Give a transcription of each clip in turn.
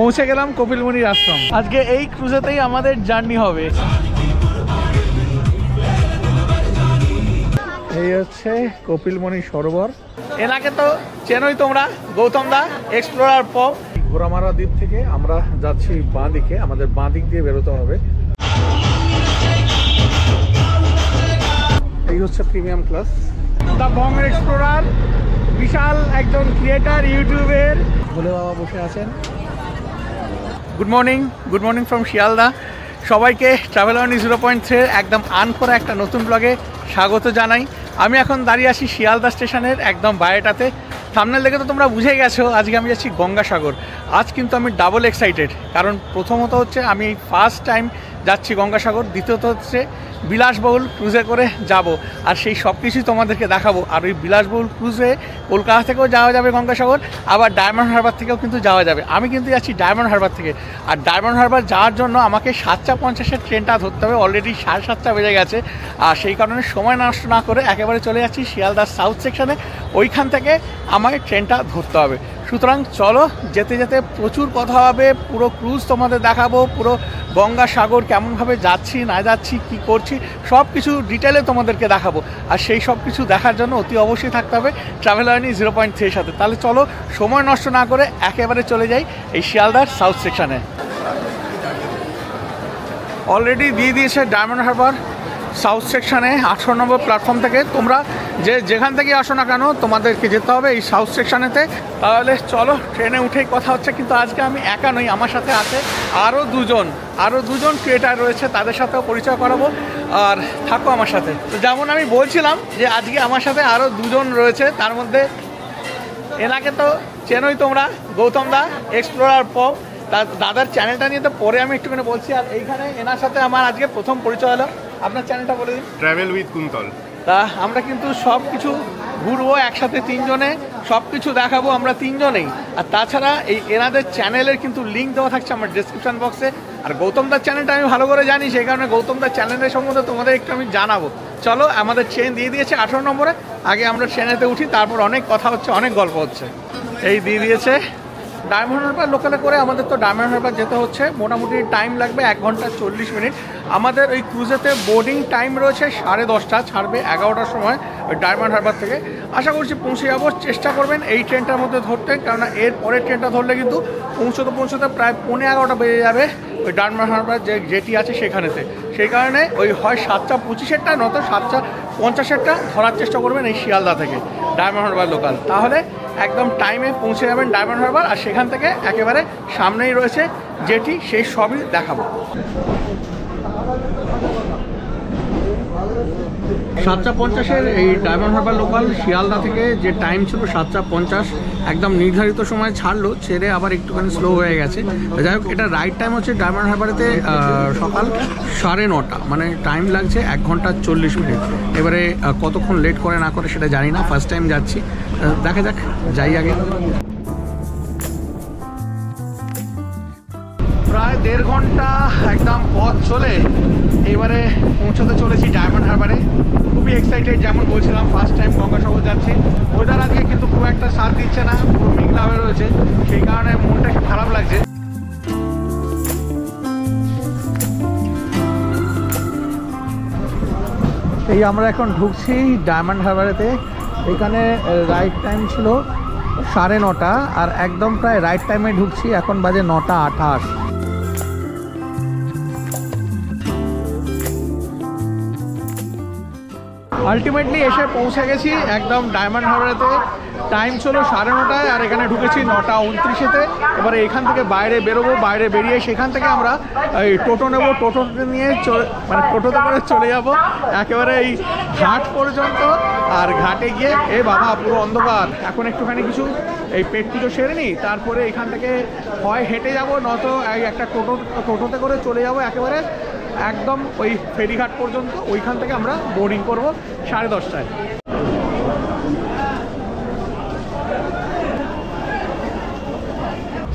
পৌঁছে গেলাম কপিলমুনির আশ্রম। আজকে এই ক্রুজেতেই আমাদের জার্নি হবে। এই হচ্ছে কপিলমুনি সরোবর। এনাকে তো চেনোই তোমরা, গৌতম দা, এক্সপ্লোরার পপ। ঘোড়ামারা দ্বীপ থেকে আমরা যাচ্ছি বাঁ দিকে, আমাদের বাঁ দিক দিয়ে বেরোতে হবে। এই হচ্ছে premium class. The Bong explorer, বিশাল একজন ক্রিয়েটার ইউটিউবের ভোলে বাবা বসে আছেন। Good morning from Sealdah. সবাইকে ট্রাভেল অন 0.3 একদম আনকরা একটা নতুন ব্লগে স্বাগত জানাই। আমি এখন দাঁড়িয়ে আছি শিয়ালদা স্টেশনের একদম বাইরেটাতে। থাম্বনেল দেখে তো তোমরা বুঝে গেছো আজকে আমি যাচ্ছি গঙ্গাসাগর। আজ কিন্তু আমি ডাবল এক্সাইটেড, কারণ প্রথমত হচ্ছে আমি ফার্স্ট টাইম যাচ্ছি গঙ্গাসাগর, দ্বিতীয়ত হচ্ছে বিলাসবহুল ক্রুজে করে যাব, আর সেই সব কিছুই তোমাদেরকে দেখাবো। আর ওই বিলাসবহুল ক্রুজে কলকাতা থেকেও যাওয়া যাবে গঙ্গাসাগর, আবার ডায়মন্ড হারবার থেকেও কিন্তু যাওয়া যাবে। আমি কিন্তু যাচ্ছি ডায়মন্ড হারবার থেকে, আর ডায়মন্ড হারবার যাওয়ার জন্য আমাকে 7:50 ট্রেনটা ধরতে হবে। অলরেডি 7:30 বেজে গেছে, আর সেই কারণে সময় নষ্ট না করে একেবারে চলে যাচ্ছি শিয়ালদার সাউথ সেকশনে। ওইখান থেকে আমাকে ট্রেনটা ধরতে হবে। সুতরাং চলো, যেতে যেতে প্রচুর কথা হবে, পুরো ক্রুজ তোমাদের দেখাবো, পুরো গঙ্গাসাগর কেমনভাবে যাচ্ছি না যাচ্ছি কী করছি সব কিছু ডিটেলে তোমাদেরকে দেখাবো। আর সেই সব কিছু দেখার জন্য অতি অবশ্যই থাকতে হবে ট্রাভেল অন 0.3 সাথে। তাহলে চলো, সময় নষ্ট না করে একেবারে চলে যাই এই শিয়ালদার সাউথ সেকশানে। অলরেডি দিয়ে দিয়েছে ডায়মন্ড হারবার সাউথ সেকশানে 18 নম্বর প্ল্যাটফর্ম থেকে। তোমরা যেখান থেকে আসো না কেন তোমাদেরকে যেতে হবে এই সাউথ সেকশানেতে। তাহলে চলো, ট্রেনে উঠেই কথা হচ্ছে। কিন্তু আজকে আমি একা নই, আমার সাথে আছে আরও দুজন ক্রিয়েটার রয়েছে, তাদের সাথেও পরিচয় করাবো। আর থাকো আমার সাথে। তো যেমন আমি বলছিলাম যে আজকে আমার সাথে আরও দুজন রয়েছে, তার মধ্যে এনাকে তো চেনোই তোমরা, গৌতম দা, এক্সপ্লোরার পপ। তার দাদার চ্যানেলটা নিয়ে তো পরে আমি একটুখানি বলছি। আর এইখানে এনার সাথে আমার আজকে প্রথম পরিচয় হলো। আপনার চ্যানেলটা বলে দিন। Travel with Kuntal. তা আমরা কিন্তু সব কিছু ঘুরবো একসাথে, তিনজনে সব কিছু দেখাবো আমরা তিনজনেই। আর তাছাড়া এই এনাদের চ্যানেলের কিন্তু লিঙ্ক দেওয়া থাকছে আমার ডিসক্রিপশন বক্সে। আর গৌতমদার চ্যানেলটা আমি ভালো করে জানি, সেই কারণে গৌতমদার চ্যানেলের সম্বন্ধে তোমাদের একটু আমি জানাবো। চলো, আমাদের ট্রেন দিয়ে দিয়েছে 18 নম্বরে। আগে আমরা ট্রেনেতে উঠি, তারপর অনেক কথা হচ্ছে, অনেক গল্প হচ্ছে। এই দিয়ে দিয়েছে ডায়মন্ড হারবার লোকালে করে। আমাদের তো ডায়মন্ড হারবার যেতে হচ্ছে, মোটামুটি টাইম লাগবে 1 ঘন্টা 40 মিনিট। আমাদের ওই ক্রুজেতে বোর্ডিং টাইম রয়েছে 10:30, ছাড়বে 11টার সময় ওই ডায়মন্ড হারবার থেকে। আশা করছি পৌঁছে যাবো। চেষ্টা করবেন এই ট্রেনটার মধ্যে ধরতে, কেননা এর পরের ট্রেনটা ধরলে কিন্তু পৌঁছতে প্রায় 11:15 বেজে যাবে ওই ডায়মন্ড হারবার যেটি আছে সেখানেতে। সেই কারণে ওই হয় 7:25 নয়তো 7:50 ধরার চেষ্টা করবেন এই শিয়ালদা থেকে ডায়মন্ড হারবার লোকাল। তাহলে একদম টাইমে পৌঁছে যাবেন ডায়মন্ড হারবার। আর সেখান থেকে একেবারে সামনেই রয়েছে যেটি, সেই সবই দেখাবো। 7:50 এই ডায়মন্ড হারবার লোকাল শিয়ালদা থেকে যে টাইম ছিল 7:50, একদম নির্ধারিত সময় ছাড়লো, ছেড়ে আবার একটুখানি স্লো হয়ে গেছে। যাই হোক, এটা রাইট টাইম হচ্ছে ডায়মন্ড হারবারেতে সকাল 9:30, মানে টাইম লাগছে 1 ঘন্টা 40 মিনিট। এবারে কতক্ষণ লেট করে না করে সেটা জানি না, ফার্স্ট টাইম যাচ্ছি, দেখা যাক, যাই আগে। প্রায় 1.5 ঘন্টা একদম পথ চলে এবারে পৌঁছতে চলেছি ডায়মন্ড হারবারে। খুবই এক্সাইটেড, যেমন বলছিলাম ফার্স্ট টাইম গঙ্গাসাগর যাচ্ছি। ওয়েদার আজকে কিন্তু খুব একটা সাথ দিচ্ছে না, পুরো মেঘলা হয়ে রয়েছে, সেই কারণে মনটা একটু খারাপ লাগছে। এই আমরা এখন ঢুকছি ডায়মন্ড হারবারেতে। এখানে রাইট টাইম ছিল 9:30, আর একদম প্রায় রাইট টাইমে ঢুকছি। এখন বাজে 9:28। আলটিমেটলি এসে পৌঁছে গেছি একদম ডায়মন্ড হারবারেতে। টাইম ছিল 9:30, আর এখানে ঢুকেছি 9:29-তে। এবারে এখান থেকে বাইরে বেরোবো, বাইরে বেরিয়ে সেখান থেকে আমরা এই টোটো নেবো, টোটোতে নিয়ে মানে টোটোতে করে চলে যাব একেবারে এই ঘাট পর্যন্ত। আর ঘাটে গিয়ে বাবা পুরো অন্ধকার, এখন একটুখানি কিছু এই পেট পুজো সেরে নিই, তারপরে এখান থেকে হয় হেঁটে যাব, নয়তো এই একটা টোটোতে করে চলে যাব একেবারে একদম ওই ফেরিঘাট পর্যন্ত। ওইখান থেকে আমরা বোর্ডিং করবো 10:30টায়।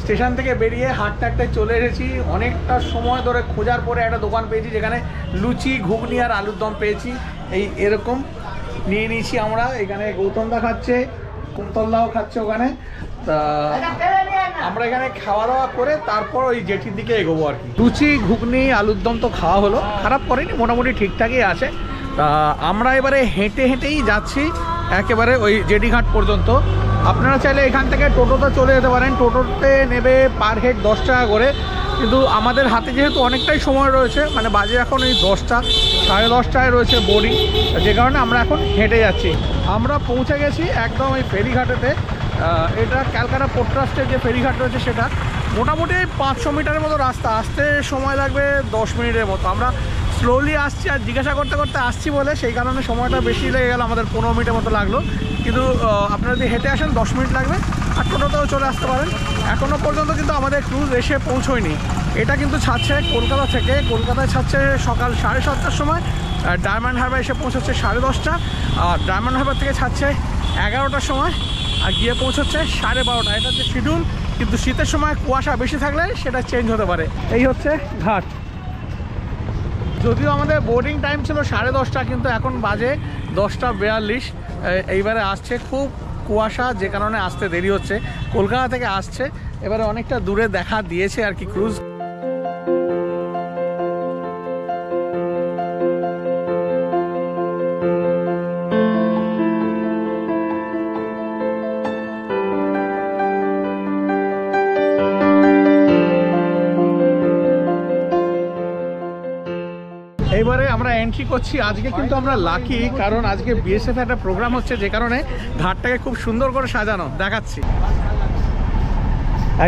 স্টেশন থেকে বেরিয়ে হাঁটতে চলে এসেছি। অনেকটা সময় ধরে খোঁজার পরে একটা দোকান পেয়েছি যেখানে লুচি, ঘুগনি আর আলুর দম পেয়েছি। এরকম নিয়ে নিয়েছি আমরা। এখানে গৌতম দা খাচ্ছে, কুন্তলদাও খাচ্ছে ওখানে। আমরা এখানে খাওয়া দাওয়া করে তারপর ওই জেটির দিকে এগোবো আর কি। লুচি ঘুগনি আলুর দম তো খাওয়া হলো, খারাপ করেনি, মোটামুটি ঠিকঠাকই আছে। তা আমরা এবারে হেঁটে হেঁটেই যাচ্ছি একেবারে ওই জেটি ঘাট পর্যন্ত। আপনারা চাইলে এখান থেকে টোটোতে চলে যেতে পারেন, টোটোতে নেবে পার হেড 10 টাকা করে, কিন্তু আমাদের হাতে যেহেতু অনেকটাই সময় রয়েছে, মানে বাজে এখন এই 10টা, 10:30টায় রয়েছে বোর্ডিং, যে কারণে আমরা এখন হেঁটে যাচ্ছি। আমরা পৌঁছে গেছি একদম এই ফেরিঘাটেতে। এটা ক্যালকাটা পোর্ট ট্রাস্টের যে ফেরিঘাট রয়েছে সেটা। মোটামুটি 500 মিটারের মতো রাস্তা, আসতে সময় লাগবে 10 মিনিটের মতো। আমরা স্লোলি আসছি আর জিজ্ঞাসা করতে করতে আসছি বলে সেই কারণে সময়টা বেশি লেগে গেল, আমাদের 15 মিনিটের মতো লাগলো। কিন্তু আপনারা যদি হেঁটে আসেন 10 মিনিট লাগবে, আর টোটোতেও চলে আসতে পারেন। এখনও পর্যন্ত কিন্তু আমাদের ক্রুজ এসে পৌঁছয়নি। এটা কিন্তু ছাড়ছে কলকাতা থেকে, কলকাতায় ছাড়ছে সকাল 7:30টার সময়, ডায়মন্ড হারবার এসে পৌঁছচ্ছে 10:30টা, আর ডায়মন্ড হারবার থেকে ছাড়ছে 11টার সময়, আর গিয়ে পৌঁছচ্ছে 12:30। এটা হচ্ছে শিডিউল, কিন্তু শীতের সময় কুয়াশা বেশি থাকলে সেটা চেঞ্জ হতে পারে। এই হচ্ছে ঘাট। যদিও আমাদের বোর্ডিং টাইম ছিল 10:30টা, কিন্তু এখন বাজে 10:42। এইবারে আসছে খুব কুয়াশা, যে কারণে আসতে দেরি হচ্ছে। কলকাতা থেকে আসছে, এবারে অনেকটা দূরে দেখা দিয়েছে আর কি ক্রুজ। এইবারে আমরা এন্ট্রি করছি। আজকে কিন্তু আমরা লাকি, কারণ আজকে বিএসএফ একটা প্রোগ্রাম হচ্ছে, যে কারণে ঘাটটাকে খুব সুন্দর করে সাজানো দেখাচ্ছি।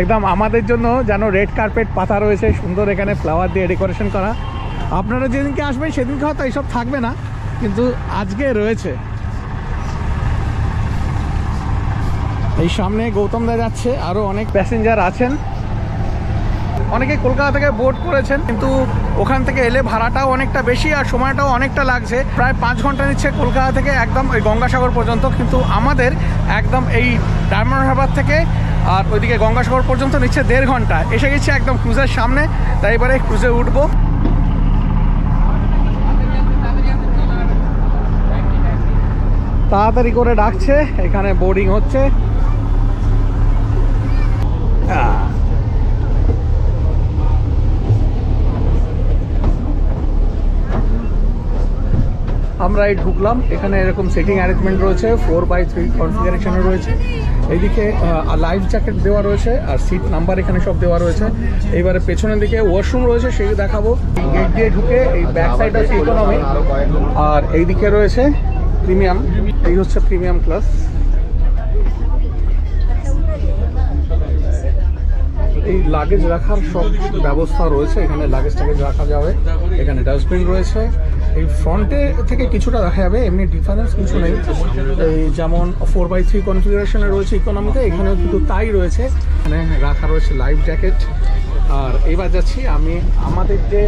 একদম আমাদের জন্য যেন রেড কার্পেট পাতা রয়েছে সুন্দর, এখানে ফ্লাওয়ার দিয়ে ডেকোরেশন করা। আপনারা যেদিনকে আসবেন সেদিনকে হয়তো এইসব থাকবে না, কিন্তু আজকে রয়েছে। এই সামনে গৌতম দা যাচ্ছে, আরও অনেক প্যাসেঞ্জার আছেন। অনেকে কলকাতা থেকে বোট করেছেন, কিন্তু ওখান থেকে এলে ভাড়াটাও অনেকটা বেশি আর সময়টাও অনেকটা লাগছে। প্রায় 5 ঘন্টা নিচ্ছে কলকাতা থেকে একদম ওই গঙ্গাসাগর পর্যন্ত, কিন্তু আমাদের একদম এই ডায়মন্ড হারবার থেকে আর ওইদিকে গঙ্গাসাগর পর্যন্ত নিচ্ছে 1.5 ঘন্টা। এসে গেছি একদম ক্রুজের সামনে, তাই এবারে ক্রুজে উঠবো। তাড়াতাড়ি করে ডাকছে, এখানে বোর্ডিং হচ্ছে। আমরা এই ঢুকলাম, এখানে এরকম সিটিং অ্যারেঞ্জমেন্ট রয়েছে, 4x3 কনফিগারেশনে রয়েছে। এইদিকে লাইফ জ্যাকেট দেওয়া রয়েছে আর সিট নাম্বার এখানে সব দেওয়া রয়েছে। এইবারে পেছনের দিকে ওয়াশরুম রয়েছে, সেই দেখাবো। গেট দিয়ে ঢুকে এই ব্যাক সাইড হচ্ছে ইকোনমি, আর এইদিকে রয়েছে প্রিমিয়াম। এই হচ্ছে প্রিমিয়াম ক্লাস। এই লাগেজ রাখার সব ব্যবস্থা রয়েছে, এখানে লাগেজ টাগেজ রাখা যাবে। এখানে ডাস্টবিন রয়েছে। এই ফ্রন্টে থেকে কিছুটা দেখা যাবে, এমনি ডিফারেন্স কিছু নেই। এই যেমন 4x3 কনফিগারেশনে রয়েছে ইকোনমিতে, এখানেও কিন্তু তাই রয়েছে। এখানে রাখা রয়েছে লাইফ জ্যাকেট। আর এবার যাচ্ছি আমি আমাদের যে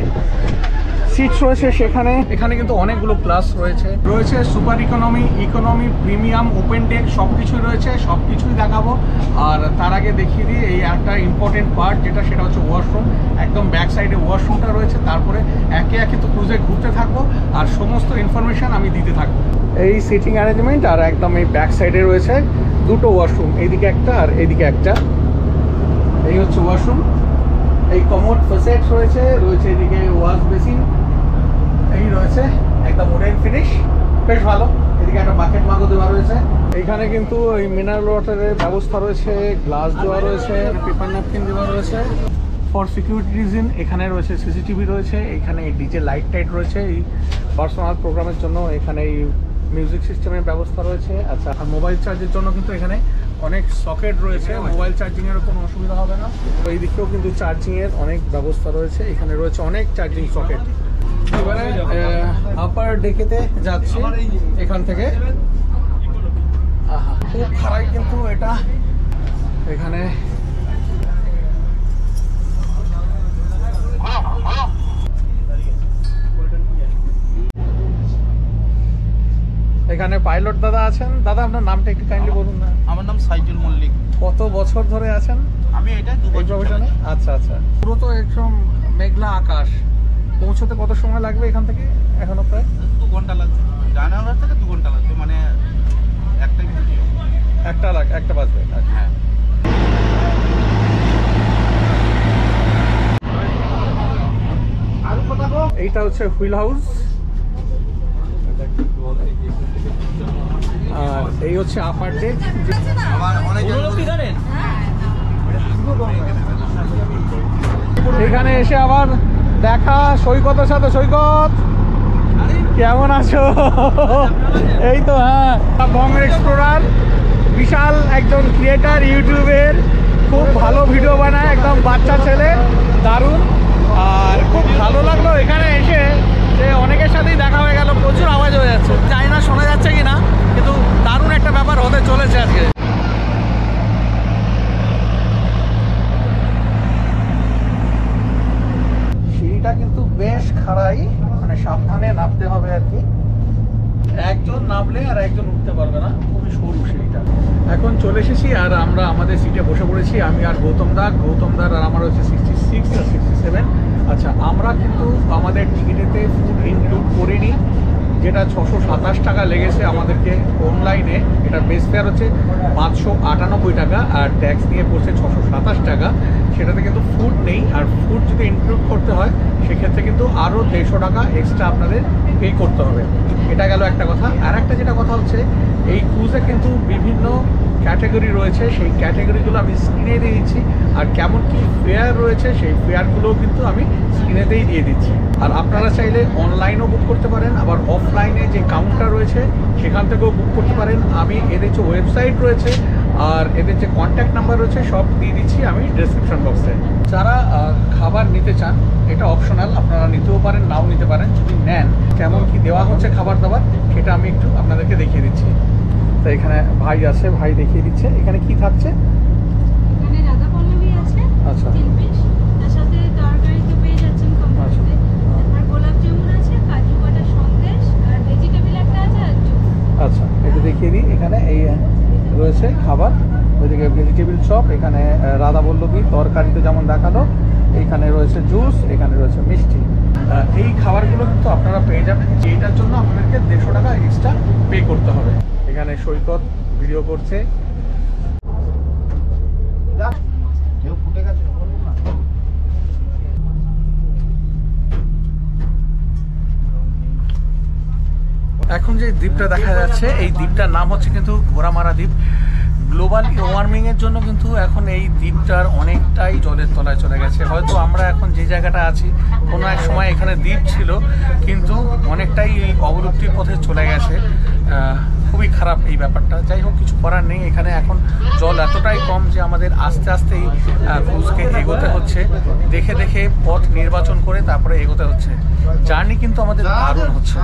সিট রয়েছে সেখানে। এখানে কিন্তু অনেকগুলো ক্লাস রয়েছে super economy, economy, premium, open day, সব কিছুই রয়েছে। সব কিছুই দেখাবো। আর তার আগে দেখিয়ে দিই এই একটা ইম্পর্টেন্ট পার্ট, যেটা সেটা হচ্ছে ওয়াশরুম। একদম ব্যাক সাইডে ওয়াশরুমটা রয়েছে। তারপরে একে একে তো ক্রুজে ঘুরতে থাকবো আর সমস্ত ইনফরমেশন আমি দিতে থাকবো। এই সিটিং অ্যারেঞ্জমেন্ট, আর একদম এই ব্যাক সাইডে রয়েছে দুটো ওয়াশরুম, এইদিকে একটা আর এইদিকে একটা। এই হচ্ছে ওয়াশরুম। এই কমোড ফ্যাসেট রয়েছে এদিকে ওয়াশ বেসিন, এই রয়েছে একদম উডেন ফিনিশ, বেশ ভালো। এদিকে একটা বাকেট মাগও দেওয়া রয়েছে। এইখানে কিন্তু এই মিনারেল ওয়াটারের ব্যবস্থা রয়েছে, গ্লাস দেওয়া রয়েছে, পেপার ন্যাপকিন দেওয়া রয়েছে ফর সিকিউরিটি রিজন। এখানে রয়েছে সিসিটিভি রয়েছে, এখানে ডিজে লাইট টাইট রয়েছে এই পার্সোনাল প্রোগ্রামের জন্য। এখানে এই মিউজিক সিস্টেমের ব্যবস্থা রয়েছে। আচ্ছা, আর মোবাইল চার্জের জন্য কিন্তু এখানে অনেক সকেট রয়েছে, মোবাইল চার্জিংয়েরও কোনো অসুবিধা হবে না। এই দিকেও কিন্তু চার্জিংয়ের অনেক ব্যবস্থা রয়েছে, এখানে রয়েছে অনেক চার্জিং সকেট। এবারে আপার ডেকেতে যাচ্ছি এখান থেকে। খুব খারাপ কিন্তু এটা। এখানে এখানে পাইলট দাদা আছেন। দাদা, আপনার নামটা একটু কাইন্ডলি বলুন না। আমার নাম সাইজুল মল্লিক। কত বছর ধরে আছেন? আমি এটা 2 বছর প্রফেশনে। আচ্ছা আচ্ছা। পুরো তো একদম মেঘলা আকাশ, পৌঁছতে কত সময় লাগবে এখান থেকে? এখনো প্রায় 2 ঘন্টা লাগবে। জানালার থেকে 2 ঘন্টা লাগবে, মানে একটা বাজবে। হ্যাঁ। এইটা হচ্ছে হুইল হাউস, আর এই হচ্ছে আপার ডেক। এখানে এসে আবার দেখা সৈকতের সাথে। সৈকত কেমন আছো? এই তো হ্যাঁ, বং এক্সপ্লোরার বিশাল একজন ক্রিয়েটার, ইউটিউবের খুব ভালো ভিডিও বানায়, একদম বাচ্চা ছেলে, দারুণ। আর খুব ভালো লাগলো এখানে এসে যে অনেকের সাথেই দেখা হয়ে গেল। প্রচুর আওয়াজ হয়ে যাচ্ছে, জানি না শোনা যাচ্ছে কিনা, কিন্তু দারুণ একটা ব্যাপার হতে চলেছে আজকে। সিঁড়িটা কিন্তু বেশ খাড়াই, মানে সাবধানে নামতে হবে আর কি। একজন নামলে আর একজন উঠতে পারবে না, খুবই সরু সিঁড়িটা। এখন চলে এসেছি আর আমরা আমাদের সিটে বসে পড়েছি, আমি আর গৌতম দার আর আমার হচ্ছে 66 আর 67। আচ্ছা, আমরা কিন্তু আমাদের টিকিটেতে ফুড ইনক্লুড করিনি, যেটা 627 টাকা লেগেছে আমাদেরকে অনলাইনে। এটার বেস ফেয়ার হচ্ছে 598 টাকা, আর ট্যাক্স নিয়ে পড়ছে 627 টাকা। সেটাতে কিন্তু ফুড নেই, আর ফুড যদি ইনক্লুড করতে হয় সেক্ষেত্রে কিন্তু আরও 150 টাকা এক্সট্রা আপনাদের পে করতে হবে। এটা গেল একটা কথা। আর একটা যেটা কথা হচ্ছে, এই ক্রুজে কিন্তু বিভিন্ন ক্যাটাগরি রয়েছে, সেই ক্যাটাগরিগুলো আমি স্ক্রিনে দিয়ে দিচ্ছি, আর কেমন কি ফেয়ার রয়েছে সেই ফেয়ারগুলোও কিন্তু আমি স্ক্রিনেতেই দিয়ে দিচ্ছি। আর আপনারা চাইলে অনলাইনেও বুক করতে পারেন, আবার অফলাইনে যে কাউন্টার রয়েছে সেখান থেকেও বুক করতে পারেন। আমি এদের যে ওয়েবসাইট রয়েছে আর এদের যে কন্ট্যাক্ট নাম্বার রয়েছে সব দিয়ে দিচ্ছি আমি ডেসক্রিপশন বক্সে। যারা খাবার নিতে চান, এটা অপশনাল, আপনারা নিতেও পারেন, নাও নিতে পারেন। যদি নেন, কেমন কি দেওয়া হচ্ছে খাবার দাবার সেটা আমি একটু আপনাদেরকে দেখিয়ে দিচ্ছি। তো এখানে ভাই আছে, ভাই দেখিয়ে দিচ্ছে এখানে কি থাকছে। এখানে রাধা পল্লবী আছে, আচ্ছা, 3 পিস, তার সাথে তরকারি তো পেয়ে যাচ্ছেন কমপ্লিটলি। আর গোলাপ জামুন আছে, কাজু বাটার সন্দেশ, আর ভেজিটেবল একটা আছে, আর জুস। আচ্ছা, এটা দেখিয়ে দিই। এখানে এই রয়েছে খাবার, ওইদিকে ভেজিটেবল চপ, এখানে রাধা পল্লবী তরকারিতে যেমন দেখালো, এইখানে রয়েছে জুস, এখানে রয়েছে মিষ্টি। এই খাবারগুলো কিন্তু আপনারা পেয়ে যাবেন, যেটার জন্য আপনাদেরকে 150 টাকা এক্সট্রা পে করতে হবে। এখানে সৈকত ভিডিও করছে। এখন যে দ্বীপটা দেখা যাচ্ছে, এই দ্বীপটার নাম হচ্ছে কিন্তু ঘোড়ামারা দ্বীপ। গ্লোবাল ওয়ার্মিংয়ের জন্য কিন্তু এখন এই দ্বীপটার অনেকটাই জলের তলায় চলে গেছে। হয়তো আমরা এখন যে জায়গাটা আছি, কোনো এক সময় এখানে দ্বীপ ছিল, কিন্তু অনেকটাই এই অবলুপ্তির পথে চলে গেছে। খুবই খারাপ এই ব্যাপারটা। যাই হোক, কিছু করার নেই। এখানে এখন জল এতটাই কম যে আমাদের আস্তে আস্তে এই ক্রুজকে এগোতে হচ্ছে, দেখে দেখে পথ নির্বাচন করে তারপরে এগোতে হচ্ছে। জার্নি কিন্তু আমাদের দারুণ হচ্ছে।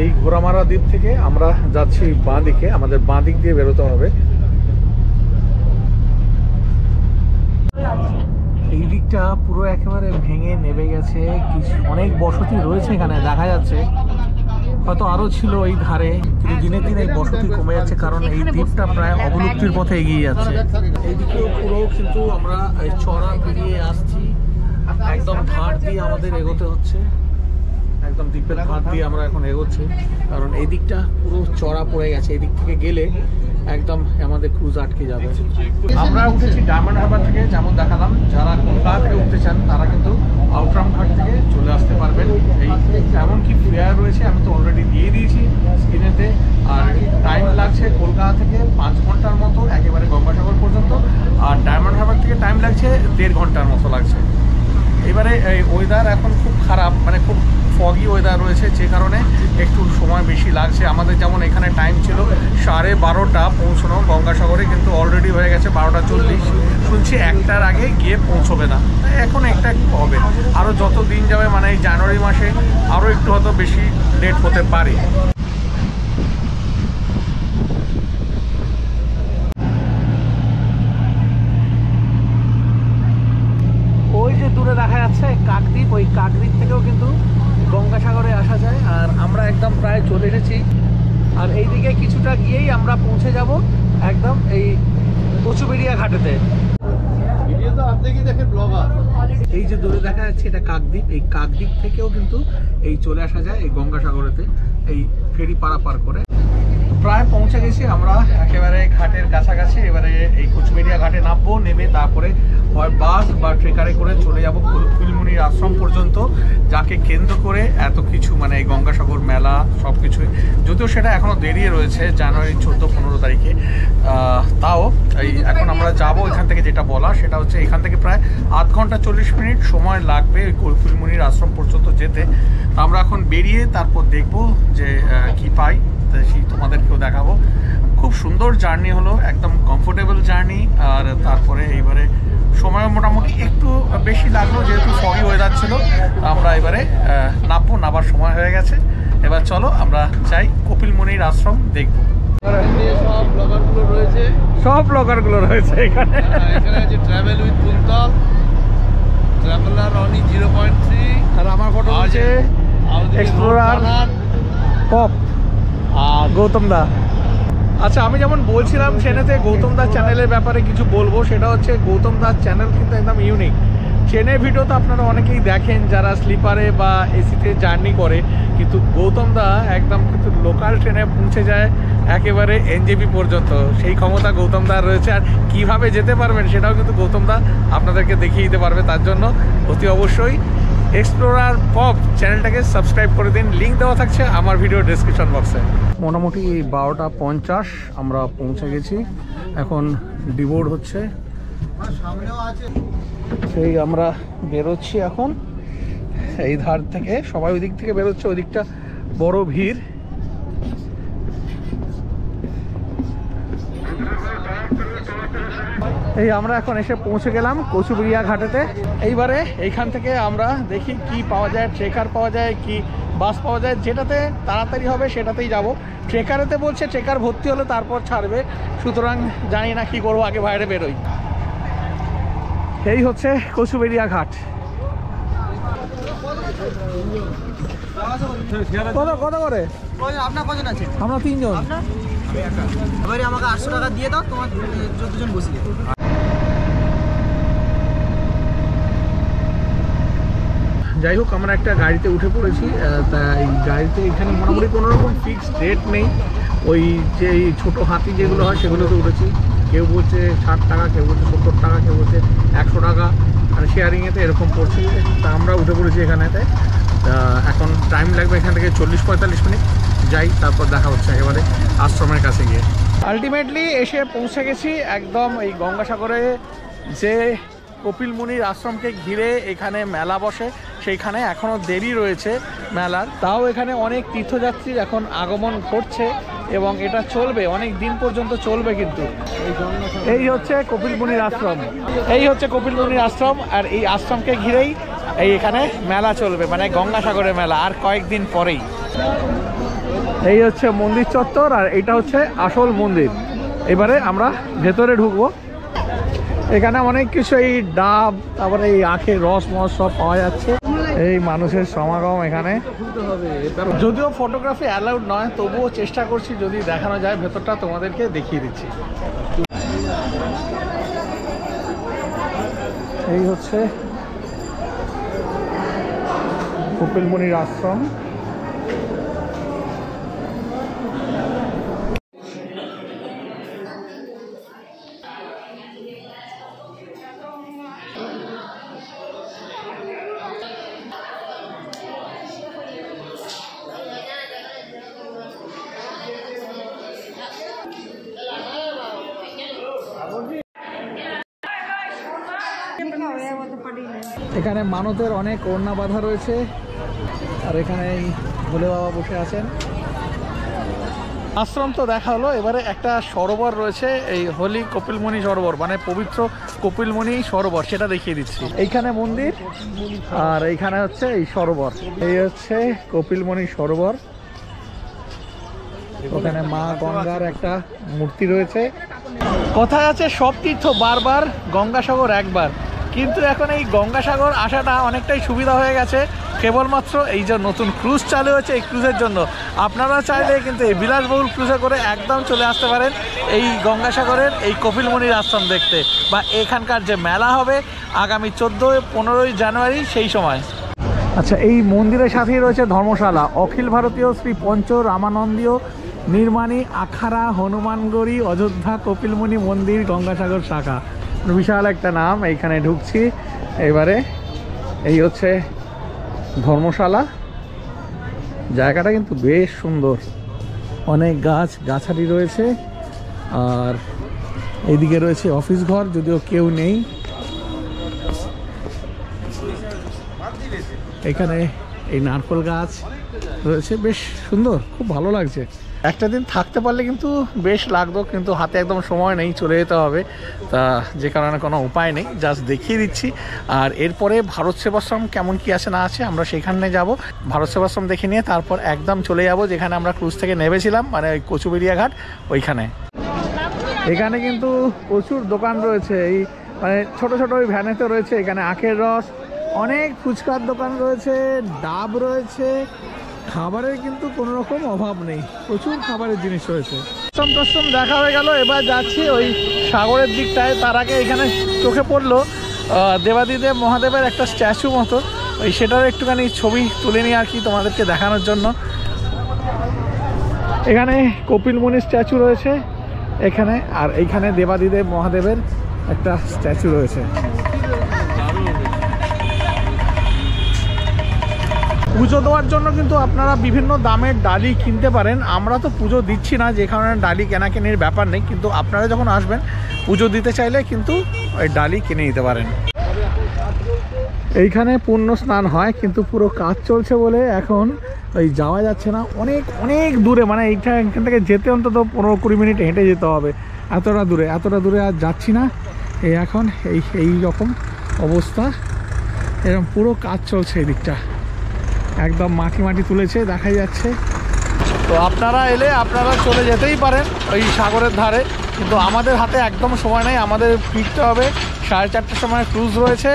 এই ঘোড়ামারা দ্বীপ থেকে আমরা যাচ্ছি বাঁ দিকে, আমাদের বাঁ দিক দিয়ে বেরোতে হবে। এই দিকটা পুরো একেবারে ভেঙে নেমে গেছে, অনেক বসতি রয়েছে এখানে দেখা যাচ্ছে, হয়তো আরো ছিল এই ধারে, কিন্তু দিনে দিনে এই বসতি কমে যাচ্ছে, কারণ এই দ্বীপটা প্রায় অবলুপ্তির পথে এগিয়ে যাচ্ছে। এইদিকেও পুরো কিন্তু আমরা চড়া পেরিয়ে আসছি, একদম ধার দিয়ে আমাদের এগোতে হচ্ছে, একদম দ্বীপের ধার দিয়ে আমরা এখন এগোচ্ছি, কারণ এই দিকটা পুরো চড়া পড়ে গেছে। এই দিক থেকে গেলে একদম আমাদের ক্রুজ আটকে যাবে। আমরা উঠেছি ডায়মন্ড হারবার থেকে, যেমন দেখালাম। যারা কলকাতা থেকে উঠতে চান তারা কিন্তু আউটরাম ঘাট থেকে চলে আসতে পারবেন। এই এমন কি ফেয়ার রয়েছে আমি তো অলরেডি দিয়ে দিয়েছি স্ক্রিনেতে। আর টাইম লাগছে কলকাতা থেকে 5 ঘন্টার মতো একেবারে গঙ্গাসাগর পর্যন্ত, আর ডায়মন্ড হারবার থেকে টাইম লাগছে 1.5 ঘন্টার মতো লাগছে। এবারে এই ওয়েদার এখন খুব খারাপ, মানে খুব ফগি ওয়েদার রয়েছে, যে কারণে একটু সময় বেশি লাগছে। আমাদের যেমন এখানে টাইম ছিল 12:30 পৌঁছানো গঙ্গাসাগরে, কিন্তু অলরেডি হয়ে গেছে 12:40। শুনছি 1টার আগে গিয়ে পৌঁছবে না, এখন একটা হবে। আরও যত দিন যাবে, মানে এই জানুয়ারি মাসে আরও একটু হয়তো বেশি লেট হতে পারে। ওই যে দূরে দেখা যাচ্ছে কাকদ্বীপ, ওই কাকদ্বীপ থেকেও কিন্তু গঙ্গাসাগরে আসা যায়। আর আমরা একদম প্রায় চলে এসেছি, আর এইদিকে কিছুটা গিয়েই আমরা পৌঁছে যাব একদম এই কচুবেড়িয়া ঘাটেতে। এই যে দূরে দেখা যাচ্ছে এটা কাকদ্বীপ, এই কাকদ্বীপ থেকেও কিন্তু এই চলে আসা যায় এই গঙ্গাসাগরেতে। এই ফেরি পারাপার করে। প্রায় পৌঁছে গেছি আমরা একেবারে ঘাটের কাছাকাছি। এবারে এই কুচবেড়িয়া ঘাটে নামবো, নেমে তারপরে হয় বাস বা ট্রেকারে করে চলে যাব কপিলমুনির আশ্রম পর্যন্ত, যাকে কেন্দ্র করে এত কিছু মানে এই গঙ্গাসাগর মেলা সব কিছুই। যদিও সেটা এখনও দেরি রয়েছে, জানুয়ারি 14-15 তারিখে। তাও এই এখন আমরা যাব এখান থেকে, যেটা বলা সেটা হচ্ছে এখান থেকে প্রায় 8 ঘন্টা 40 মিনিট সময় লাগবে ওই কপিলমুনির আশ্রম পর্যন্ত যেতে। আমরা এখন বেরিয়ে তারপর দেখব যে কি পাই, সেই তোমাদেরকেও দেখাবো। খুব সুন্দর জার্নি হলো, একদম কমফোর্টেবল জার্নি। আর তারপরে এইবারে সময় মোটামুটি একটু বেশি লাগলো, যেহেতু ফগি ওয়েদার ছিল। আমরা এবারে নামার সময় হয়ে গেছে। এবার চলো আমরা যাই কপিলমুনির আশ্রম দেখবো। সব ব্লগারগুলো রয়েছে এখানে। এখানে আছে ট্রাভেল উইথ কুন্তল, ট্রাভেলার অনি 0.3, আর আমার ফটো আছে এক্সপ্লোরার পপ আর গৌতম দা। আচ্ছা, আমি যেমন বলছিলাম ট্রেনেতে গৌতম দার চ্যানেলের ব্যাপারে কিছু বলবো। সেটা হচ্ছে গৌতম দার চ্যানেল কিন্তু একদম ইউনিক। ট্রেনের ভিডিও তো আপনারা অনেকেই দেখেন যারা স্লিপারে বা এসিতে জার্নি করে, কিন্তু গৌতম দা একদম কিন্তু লোকাল ট্রেনে পৌঁছে যায় একেবারে এনজেপি পর্যন্ত। সেই ক্ষমতা গৌতম দার রয়েছে। আর কীভাবে যেতে পারবেন সেটাও কিন্তু গৌতম দা আপনাদেরকে দেখিয়ে দিতে পারবে। তার জন্য অতি অবশ্যই এক্সপ্লোরার পপ চ্যানেলটাকে সাবস্ক্রাইব করে দিন, লিঙ্ক দেওয়া থাকছে আমার ভিডিও ডেসক্রিপশন বক্সে। মোটামুটি 12:50 আমরা পৌঁছে গেছি। এখন ডিবোর্ড হচ্ছে, সেই আমরা বেরোচ্ছি এখন এই ধার থেকে। সবাই ওই দিক থেকে বেরোচ্ছে, ওই দিকটা বড় ভিড়। এই আমরা এখন এসে পৌঁছে গেলাম কচুবেড়িয়া ঘাটেতে। এইবারে এইখান থেকে আমরা দেখি কি পাওয়া যায়, ট্রেকার পাওয়া যায় কি বাস পাওয়া যায়। যেটাতে তাড়াতাড়ি হবে সেটাতেই যাব। ট্রেকারেতে বলছে ট্রেকার ভর্তি হলে তারপর ছাড়বে, সুতরাং জানি না কি করবো, আগে বাইরে বেরোই। এই হচ্ছে কচুবেড়িয়া ঘাট। কত করে আপনার কজন আছে? আমরা 3 জন। এবারে আমাকে 800 টাকা দিয়ে দাও, তোমার 14 জন বসিয়ে। যাই হোক, আমরা একটা গাড়িতে উঠে পড়েছি। তা এই গাড়িতে এখানে মোটামুটি কোনো রকম ফিক্সড রেট নেই। ওই যে ছোটো হাতি যেগুলো হয় সেগুলোতে উঠেছি। কেউ বলছে 60 টাকা, কেউ বলছে 70 টাকা, কেউ বলছে 100 টাকা, আর শেয়ারিংয়েতে এরকম পড়ছে। তা আমরা উঠে পড়েছি এখানেতে। এখন টাইম লাগবে এখান থেকে 40-45 মিনিট। যাই, তারপর দেখা হচ্ছে একেবারে আশ্রমের কাছে গিয়ে। আলটিমেটলি এসে পৌঁছে গেছি একদম এই গঙ্গাসাগরে। যে কপিলমুনির আশ্রমকে ঘিরে এখানে মেলা বসে, সেইখানে এখনও দেরি রয়েছে মেলার। তাও এখানে অনেক তীর্থযাত্রীর এখন আগমন ঘটছে এবং এটা চলবে অনেক দিন পর্যন্ত চলবে। কিন্তু এই হচ্ছে কপিলমুনির আশ্রম, এই হচ্ছে কপিলমুনির আশ্রম। আর এই আশ্রমকে ঘিরেই এখানে মেলা চলবে, মানে গঙ্গাসাগরের মেলা আর কয়েকদিন পরেই। এই হচ্ছে মন্দির চত্বর, আর এটা হচ্ছে আসল মন্দির। এবারে আমরা ভেতরে ঢুকবো। এখানে অনেক কিছু এই ডাব, তারপরে এই আখের রস মস সব পাওয়া যাচ্ছে। এই মানুষের সমাগম এখানে। যদিও ফটোগ্রাফি অ্যালাউড নয়, তবুও চেষ্টা করছি যদি দেখানো যায় ভেতরটা তোমাদেরকে দেখিয়ে দিচ্ছি। এই হচ্ছে কপিলমুনির আশ্রম। এখানে মানতের অনেক ওড়না বাঁধা রয়েছে, আর এখানে ভোলে বাবা বসে আছেন। আশ্রম তো দেখা হলো, এবারে একটা সরোবর রয়েছে, এই হোলি কপিলমুনি সরোবর, মানে পবিত্র কপিলমুনি সরোবর, সেটা দেখিয়ে দিচ্ছি। এইখানে মন্দির আর এইখানে হচ্ছে এই সরোবর। এই হচ্ছে কপিলমুনি সরোবর। ওখানে মা গঙ্গার একটা মূর্তি রয়েছে। কথায় আছে সব তীর্থ বারবার, গঙ্গাসাগর একবার। কিন্তু এখন এই গঙ্গাসাগর আসাটা অনেকটাই সুবিধা হয়ে গেছে, কেবলমাত্র এই যে নতুন ক্রুজ চালু হয়েছে এই ক্রুজের জন্য। আপনারা চাইলে কিন্তু এই বিলাসবহুল ক্রুজে করে একদম চলে আসতে পারেন এই গঙ্গাসাগরের এই কপিলমুনির আশ্রম দেখতে, বা এখানকার যে মেলা হবে আগামী 14-15 জানুয়ারি সেই সময়। আচ্ছা, এই মন্দিরের সাথেই রয়েছে ধর্মশালা, অখিল ভারতীয় শ্রী পঞ্চ রামানন্দীয় নির্মাণী আখাড়া হনুমানগড়ি অযোধ্যা কপিলমুনি মন্দির গঙ্গাসাগর শাখা। বিশাল একটা নাম। এইখানে ঢুকছি এবারে। এই হচ্ছে ধর্মশালা। জায়গাটা কিন্তু বেশ সুন্দর, অনেক গাছালি রয়েছে। আর এইদিকে রয়েছে অফিস ঘর, যদিও কেউ নেই। এখানে এই নারকেল গাছ রয়েছে, বেশ সুন্দর, খুব ভালো লাগছে। একটা দিন থাকতে পারলে কিন্তু বেশ লাগতো, কিন্তু হাতে একদম সময় নেই, চলে যেতে হবে। তা যে কারণে কোনো উপায় নেই, জাস্ট দেখিয়ে দিচ্ছি। আর এরপরে ভারত সেবাশ্রম কেমন কি আছে না আছে আমরা সেখানে যাব। ভারত সেবাশ্রম দেখে নিয়ে তারপর একদম চলে যাব যেখানে আমরা ক্রুজ থেকে নেমেছিলাম, মানে ওই কচুবেড়িয়া ঘাট ওইখানে। এখানে কিন্তু প্রচুর দোকান রয়েছে, এই মানে ছোট ছোট ওই ভ্যানেতে রয়েছে। এখানে আখের রস, অনেক ফুচকার দোকান রয়েছে, ডাব রয়েছে। খাবারের কিন্তু কোনো রকম অভাব নেই, প্রচুর খাবারের জিনিস রয়েছে। ট্রম দেখা হয়ে গেল, এবার যাচ্ছি ওই সাগরের দিকটায়। তার আগে এখানে চোখে পড়লো দেবাদিদেব মহাদেবের একটা স্ট্যাচু মতো, ওই সেটার একটুখানি ছবি তুলে নিই আর কি তোমাদেরকে দেখানোর জন্য। এখানে কপিল মুনির স্ট্যাচু রয়েছে এখানে, আর এইখানে দেবাদিদেব মহাদেবের একটা স্ট্যাচু রয়েছে। পুজো দেওয়ার জন্য কিন্তু আপনারা বিভিন্ন দামের ডালি কিনতে পারেন। আমরা তো পুজো দিচ্ছি না, যে কারণে ডালি কেনাকেনির ব্যাপার নেই, কিন্তু আপনারা যখন আসবেন পুজো দিতে চাইলে কিন্তু ওই ডালি কিনে নিতে পারেন। এইখানে পুণ্য স্নান হয়, কিন্তু পুরো কাজ চলছে বলে এখন ওই যাওয়া যাচ্ছে না। অনেক অনেক দূরে, মানে এখান থেকে যেতে অন্তত 15-20 মিনিট হেঁটে যেতে হবে, এতটা দূরে আর যাচ্ছি না। এই এখন এই রকম অবস্থা, এরকম পুরো কাজ চলছে এই দিকটা, একদম মাটি তুলেছে দেখা যাচ্ছে। তো আপনারা এলে আপনারা চলে যেতেই পারেন ওই সাগরের ধারে, কিন্তু আমাদের হাতে একদম সময় নেই, আমাদের ফিরতে হবে 4:30টার সময় ক্রুজ রয়েছে।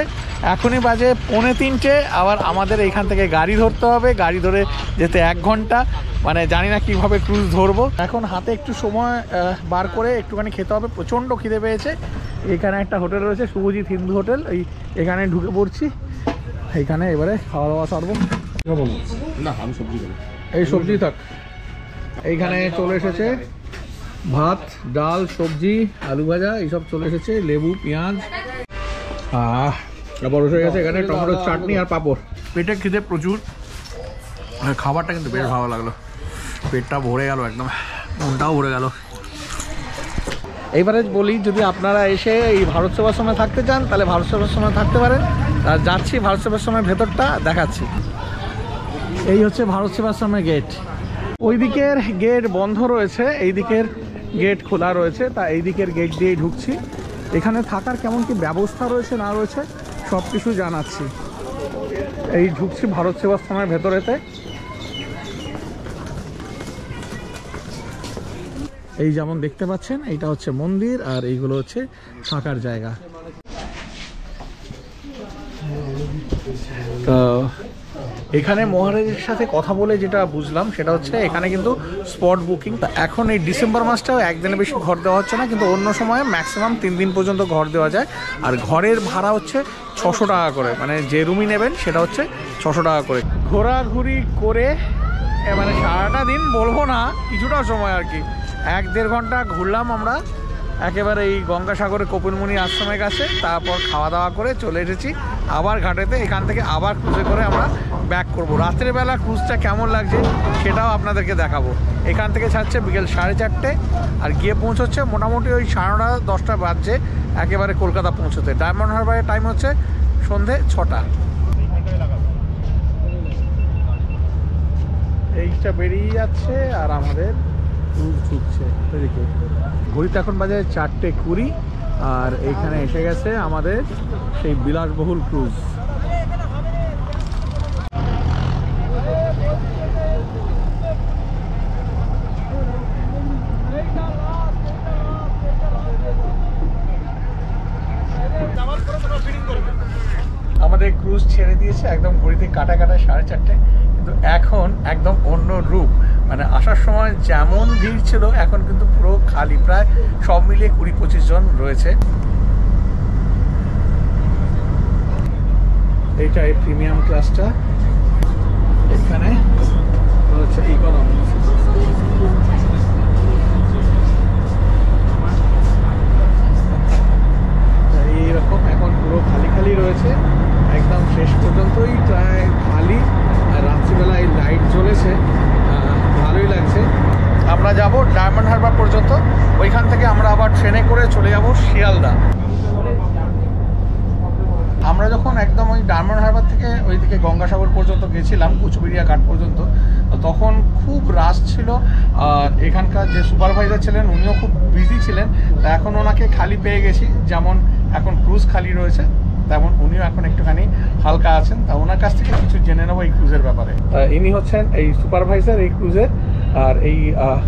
এখনই বাজে 2:45, আবার আমাদের এইখান থেকে গাড়ি ধরতে হবে, গাড়ি ধরে যেতে 1 ঘন্টা, মানে জানি না কীভাবে ক্রুজ ধরবো। এখন হাতে একটু সময় বার করে একটুখানি খেতে হবে, প্রচণ্ড খিদে পেয়েছে। এখানে একটা হোটেল রয়েছে শুভজিৎ হিন্দু হোটেল, এখানে ঢুকে পড়ছি। এইখানে এবারে খাওয়া দাওয়া সারবো। না আমি সবজি খাবো, এই সবজি থাক। এইখানে চলে এসেছে ভাত, ডাল, সবজি, আলু ভাজা, এইসব চলে এসেছে, লেবু, পেঁয়াজ, আবার হয়ে গেছে এখানে টমেটোর চাটনি আর পাঁপড়। পেটে খিদে প্রচুর, খাবারটা কিন্তু বেশ ভালো লাগলো, পেটটা ভরে গেল, একদম মনটাও ভরে গেল। এইবারে বলি, যদি আপনারা এসে এই ভারত সেবাশ্রমে থাকতে চান তাহলে ভারত সেবাশ্রমে থাকতে পারেন। আর যাচ্ছি ভারত সেবাশ্রমের ভেতরটা দেখাচ্ছি। এই হচ্ছে ভারত সেবাশ্রমের গেট। ওই দিকের গেট বন্ধ রয়েছে, এই দিকের গেট খোলা রয়েছে, তা এই দিকের গেট দিয়ে ঢুকছি। এখানে থাকার কেমন কি ব্যবস্থা রয়েছে না রয়েছে সব কিছু জানাচ্ছি। এই ঢুকছি ভারত সেবাশ্রমের ভেতরেতে। এই যেমন দেখতে পাচ্ছেন, এইটা হচ্ছে মন্দির, আর এইগুলো হচ্ছে থাকার জায়গা। তো এখানে মহারাজের সাথে কথা বলে যেটা বুঝলাম সেটা হচ্ছে এখানে কিন্তু স্পট বুকিং। এখন এই ডিসেম্বর মাসটাও একদিনে বেশি ঘর দেওয়া হচ্ছে না, কিন্তু অন্য সময় ম্যাক্সিমাম 3 দিন পর্যন্ত ঘর দেওয়া যায়। আর ঘরের ভাড়া হচ্ছে 600 টাকা করে, মানে যে রুমই নেবেন সেটা হচ্ছে 600 টাকা করে। ঘোরাঘুরি করে মানে সারাটা দিন বলবো না, কিছুটা সময় আর কি 1-1.5 ঘন্টা ঘুরলাম আমরা একেবারে এই গঙ্গাসাগরে কপিলমুনি আশ্রমের কাছে। তারপর খাওয়া দাওয়া করে চলে এসেছি আবার ঘাটেতে। এখান থেকে আবার ক্রুজে করে আমরা ব্যাক করবো। রাত্রেবেলা ক্রুজটা কেমন লাগছে সেটাও আপনাদেরকে দেখাবো। এখান থেকে ছাড়ছে বিকেল 4:30, আর গিয়ে পৌঁছচ্ছে মোটামুটি ওই 9:30-10টা বাজছে একেবারে কলকাতা পৌঁছতে। ডায়মন্ড হারবারের টাইম হচ্ছে সন্ধে 6টা। এইটা বেরিয়ে যাচ্ছে আর আমাদের ক্রুজ ঢুকছে। এদিকে ঘড়িতে এখন বাজে 4:20, আর এইখানে এসে গেছে আমাদের সেই বিলাসবহুল ক্রুজ। আমাদের ক্রুজ ছেড়ে দিয়েছে, একদম ঘড়িতে কাটা 4:30, কিন্তু এখন একদম অন্য রূপ। মানে আসার সময় যেমন ভিড় ছিল এখন কিন্তু পুরো খালি, প্রায় সব মিলিয়ে 20-25 জন রয়েছে। এইটা এই প্রিমিয়াম ক্লাসটা, এখানে হচ্ছে ইকোনমি। এইরকম এখন পুরো খালি খালি রয়েছে, একদম শেষ পর্যন্তই প্রায় খালি। আর রাত্রিবেলায় লাইট জ্বলেছে, ভালোই লাগছে। আমরা যাব ডায়মন্ড হারবার পর্যন্ত, ওইখান থেকে আমরা আবার ট্রেনে করে চলে যাব শিয়ালদা। আমরা যখন একদম ওই ডায়মন্ড হারবার থেকে ওইদিকে গঙ্গাসাগর পর্যন্ত গেছিলাম, কুচবিড়িয়া ঘাট পর্যন্ত, তখন খুব রাশ ছিল। আর এখানকার যে সুপারভাইজার ছিলেন উনিও খুব বিজি ছিলেন। তা এখন ওনাকে খালি পেয়ে গেছি, যেমন এখন ক্রুজ খালি রয়েছে তেমন উনিও এখন একটুখানি হালকা আছেন। তা ওনার কাছ থেকে কিছু জেনে নেবো এই ক্রুজের ব্যাপারে। ইনি হচ্ছেন এই সুপারভাইজার এই ক্রুজের। আর এই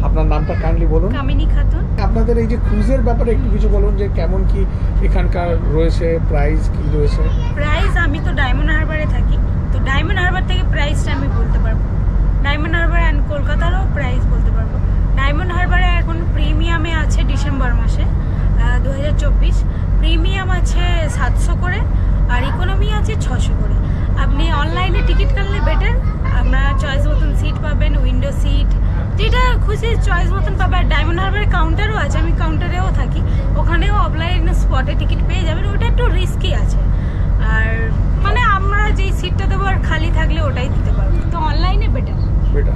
আপনার নামটা কাইন্ডলি বলুন। কামিনী খাতুন। আপনাদের এই যে ক্রুজের ব্যাপারে একটু কিছু বলুন, যে কেমন কি এখানকার রয়েছে, প্রাইস কি রয়েছে? প্রাইস, আমি তো ডায়মন্ড হারবারে থাকি, তো ডায়মন্ড হারবার থেকে প্রাইসটা আমি বলতে পারবো। ডায়মন্ড হারবার অ্যান্ড কলকাতারও প্রাইস বলতে পারবো। ডায়মন্ড হারবারে এখন প্রিমিয়ামে আছে ডিসেম্বর মাসে 2024, প্রিমিয়াম আছে 700 করে, আর ইকোনমি আছে 600 করে। আপনি অনলাইনে টিকিট কাটলে বেটার, আপনার চয়েস মতন সিট পাবেন, উইন্ডো সিট, যেটা খুশি চয়েস মতন পাবে। আর ডায়মন্ড হারবারে কাউন্টারও আছে, আমি কাউন্টারেও থাকি, ওখানেও অফলাইন স্পটে টিকিট পেয়ে যাবেন। ওটা একটু রিস্কি আছে, আর মানে আমরা যেই সিটটা দেবো আর খালি থাকলে ওটাই দিতে পারবো, তো অনলাইনে বেটার।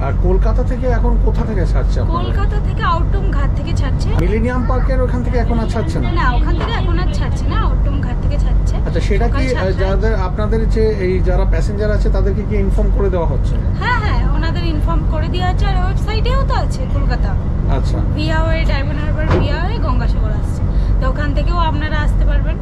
আর কলকাতা থেকে এখন কোথা থেকে ছাড়ছে? কলকাতা থেকে আউটডোম ঘাট থেকে ছাড়ছে। মিলেনিয়াম পার্কের ওখান থেকে এখন আর ছাড়ছে না? না, ওখান থেকে এখন আর ছাড়ছে না, আউটডোম ঘাট থেকে ছাড়ছে। আচ্ছা, সেটা কি যাদের আপনাদের যে এই যারা প্যাসেঞ্জার আছে তাদেরকে কি ইনফর্ম করে দেওয়া হচ্ছে? হ্যাঁ হ্যাঁ, ওনাদের ইনফর্ম করে দেওয়া আছে, আর ওয়েবসাইটেও তো আছে কলকাতা। আচ্ছা, ভিআওয়ে ডায়মন্ড হারবার ভিআওয়ে গঙ্গাসাগর আসছে, তো ওখান থেকেও আপনারা আসতে পারবেন।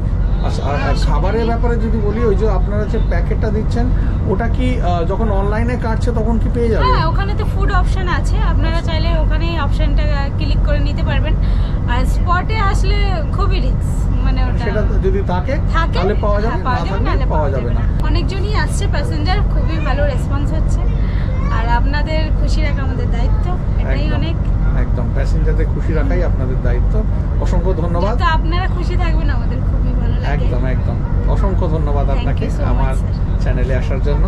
আচ্ছা, আর খাবারের ব্যাপারে যদি বলি, ওই যে আপনারা যে প্যাকেটটা দিচ্ছেন ওটা কি যখন অনলাইনে কাটছে তখন কি পেয়ে যাবে? হ্যাঁ, ওখানে তো ফুড অপশন আছে, আপনারা চাইলে ওখানে অপশনটা ক্লিক করে নিতে পারবেন। আর স্পটে আসলে খুবই রিস্ক, মানে ওটা সেটা যদি থাকে তাহলে পাওয়া যাবে, না থাকলে পাওয়া যাবে না। অনেকজনই আসছে প্যাসেঞ্জার, খুবই ভালো রেসপন্স হচ্ছে, আর আপনাদের খুশি রাখা আমাদের দায়িত্ব, এটাই অনেক। একদম, প্যাসেঞ্জারদের খুশি রাখাই আপনাদের দায়িত্ব। অসংখ্য ধন্যবাদ। তো আপনারা খুশি থাকবেন আমাদের খুবই ভালো লাগে। একদম একদম, অসংখ্য ধন্যবাদ আপনাকে আমার চ্যানেলে আসার জন্য।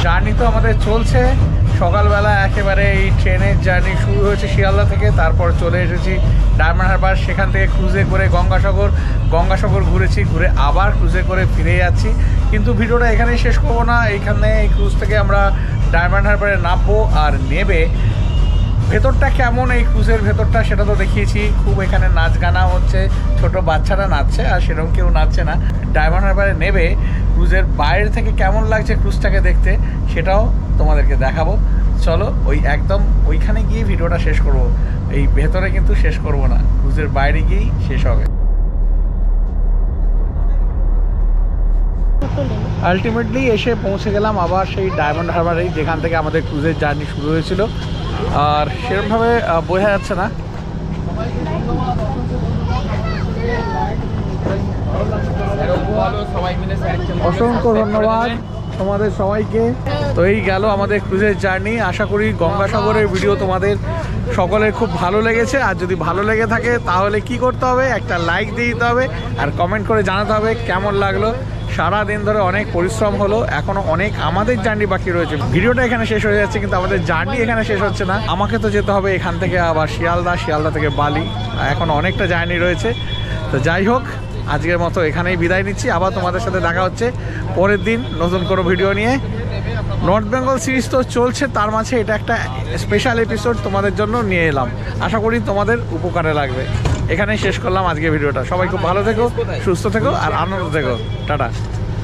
জার্নি তো আমাদের চলছে, সকালবেলা একেবারে এই ট্রেনের জার্নি শুরু হয়েছে শিয়ালদা থেকে, তারপর চলে এসেছি ডায়মন্ড হারবার, সেখান থেকে ক্রুজে করে গঙ্গাসাগর ঘুরেছি, ঘুরে আবার ক্রুজে করে ফিরে যাচ্ছি। কিন্তু ভিডিওটা এখানেই শেষ করবো না, এইখানে এই ক্রুজ থেকে আমরা ডায়মন্ড হারবারে নামবো, আর নেবে ভেতরটা কেমন এই ক্রুজের ভেতরটা সেটা তো দেখিয়েছি। খুব এখানে নাচ গানা হচ্ছে, ছোট বাচ্চারা নাচছে, আর সেরকম কেউ নাচছে না। ডায়মন্ড হারবারে নেবে ক্রুজের বাইরে থেকে কেমন লাগছে ক্রুজটাকে দেখতে সেটাও তোমাদেরকে দেখাবো। চলো, ওই একদম ওইখানে গিয়ে ভিডিওটা শেষ করব, এই ভেতরে কিন্তু শেষ করব না, ক্রুজের বাইরে গিয়েই শেষ হবে। আলটিমেটলি এসে পৌঁছে গেলাম আবার সেই ডায়মন্ড হারবারেই, যেখান থেকে আমাদের ক্রুজের জার্নি শুরু হয়েছিল। আর সেরকমভাবে বোঝা যাচ্ছে না। অসংখ্য ধন্যবাদ তোমাদের সবাইকে। তো এই গেল আমাদের ক্রুজের জার্নি। আশা করি গঙ্গাসাগরের ভিডিও তোমাদের সকলের খুব ভালো লেগেছে। আর যদি ভালো লেগে থাকে তাহলে কি করতে হবে, একটা লাইক দিয়ে দিতে হবে, আর কমেন্ট করে জানাতে হবে কেমন লাগলো। সারা দিন ধরে অনেক পরিশ্রম হলো, এখনো অনেক আমাদের জার্নি বাকি রয়েছে। ভিডিওটা এখানে শেষ হয়ে যাচ্ছে, কিন্তু আমাদের জার্নি এখানে শেষ হচ্ছে না। আমাকে তো যেতে হবে এখান থেকে আবার শিয়ালদা থেকে বালি, এখন অনেকটা জার্নি রয়েছে। তো যাই হোক, আজকের মতো এখানেই বিদায় নিচ্ছি। আবার তোমাদের সাথে দেখা হচ্ছে পরের দিন নতুন কোনো ভিডিও নিয়ে। নর্থ বেঙ্গল সিরিজ তো চলছে, তার মাঝে এটা একটা স্পেশাল এপিসোড তোমাদের জন্য নিয়ে এলাম। আশা করি তোমাদের উপকারে লাগবে। এখানেই শেষ করলাম আজকে ভিডিওটা। সবাই খুব ভালো থেকো, সুস্থ থেকো, আর আনন্দ থেকো। টাটা।